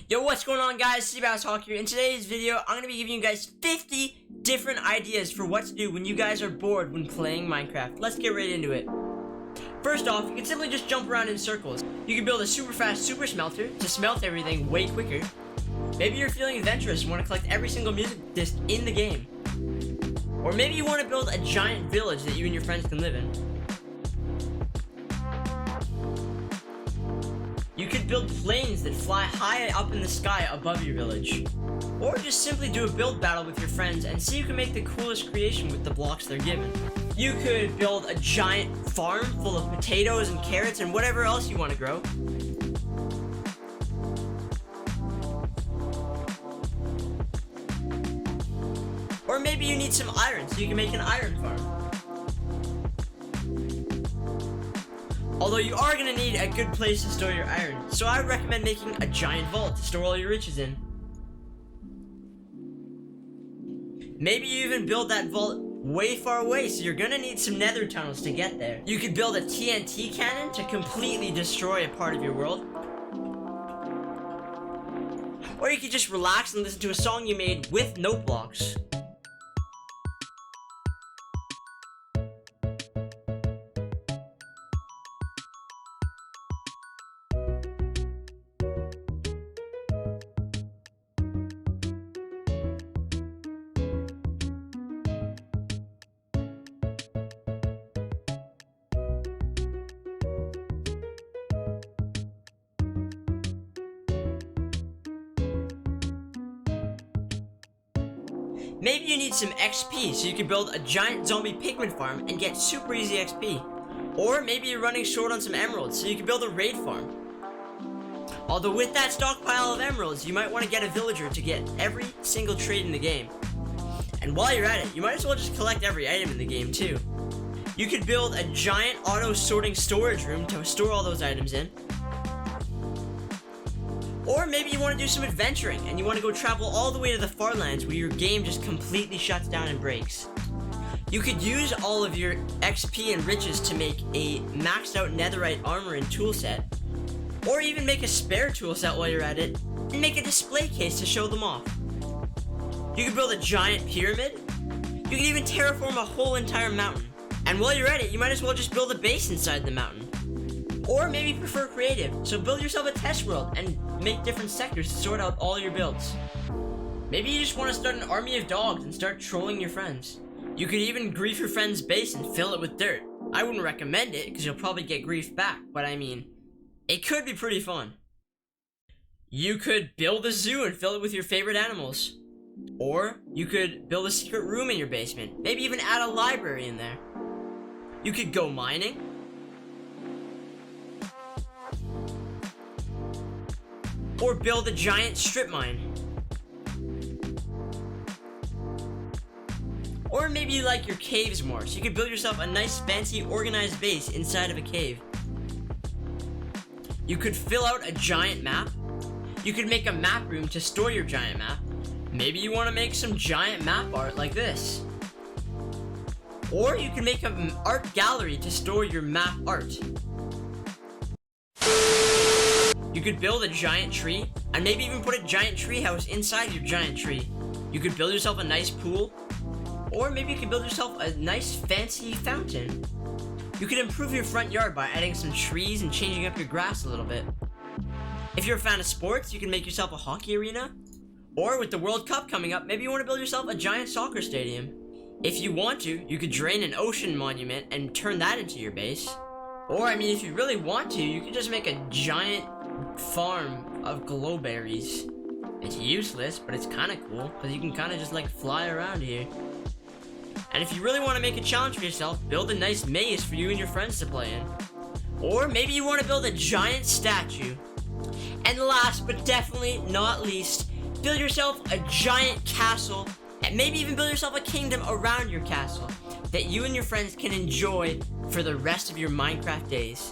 Yo, what's going on, guys? Seabass here. In today's video, I'm going to be giving you guys 50 different ideas for what to do when you guys are bored when playing Minecraft. Let's get right into it. First off, you can simply just jump around in circles. You can build a super fast super smelter to smelt everything way quicker. Maybe you're feeling adventurous and want to collect every single music disc in the game. Or maybe you want to build a giant village that you and your friends can live in. You could build planes that fly high up in the sky above your village. Or just simply do a build battle with your friends and see who can make the coolest creation with the blocks they're given. You could build a giant farm full of potatoes and carrots and whatever else you want to grow. Or maybe you need some iron so you can make an iron farm. Although you are going to need a good place to store your iron, so I would recommend making a giant vault to store all your riches in. Maybe you even build that vault way far away, so you're going to need some nether tunnels to get there. You could build a TNT cannon to completely destroy a part of your world. Or you could just relax and listen to a song you made with note blocks. Maybe you need some XP so you can build a giant zombie pigman farm and get super easy XP. Or maybe you're running short on some emeralds so you can build a raid farm. Although with that stockpile of emeralds, you might want to get a villager to get every single trade in the game. And while you're at it, you might as well just collect every item in the game too. You could build a giant auto sorting storage room to store all those items in. Or maybe you want to do some adventuring and you want to go travel all the way to the far lands where your game just completely shuts down and breaks. You could use all of your XP and riches to make a maxed out netherite armor and tool set. Or even make a spare tool set while you're at it and make a display case to show them off. You could build a giant pyramid. You could even terraform a whole entire mountain. And while you're at it, you might as well just build a base inside the mountain. Or maybe you prefer creative, so build yourself a test world and make different sectors to sort out all your builds. Maybe you just want to start an army of dogs and start trolling your friends. You could even grief your friend's base and fill it with dirt. I wouldn't recommend it because you'll probably get grief back, but I mean, it could be pretty fun. You could build a zoo and fill it with your favorite animals. Or you could build a secret room in your basement, maybe even add a library in there. You could go mining. Or build a giant strip mine. Or maybe you like your caves more, so you could build yourself a nice fancy organized base inside of a cave. You could fill out a giant map. You could make a map room to store your giant map. Maybe you want to make some giant map art like this. Or you can make an art gallery to store your map art. You could build a giant tree, and maybe even put a giant tree house inside your giant tree. You could build yourself a nice pool, or maybe you could build yourself a nice fancy fountain. You could improve your front yard by adding some trees and changing up your grass a little bit. If you're a fan of sports, you can make yourself a hockey arena. Or with the World Cup coming up, maybe you want to build yourself a giant soccer stadium. If you want to, you could drain an ocean monument and turn that into your base. Or, I mean, if you really want to, you could just make a giant farm of glowberries. It's useless, but it's kind of cool because you can kind of just like fly around here. And if you really want to make a challenge for yourself, build a nice maze for you and your friends to play in. Or maybe you want to build a giant statue. And last but definitely not least, build yourself a giant castle and maybe even build yourself a kingdom around your castle that you and your friends can enjoy for the rest of your Minecraft days.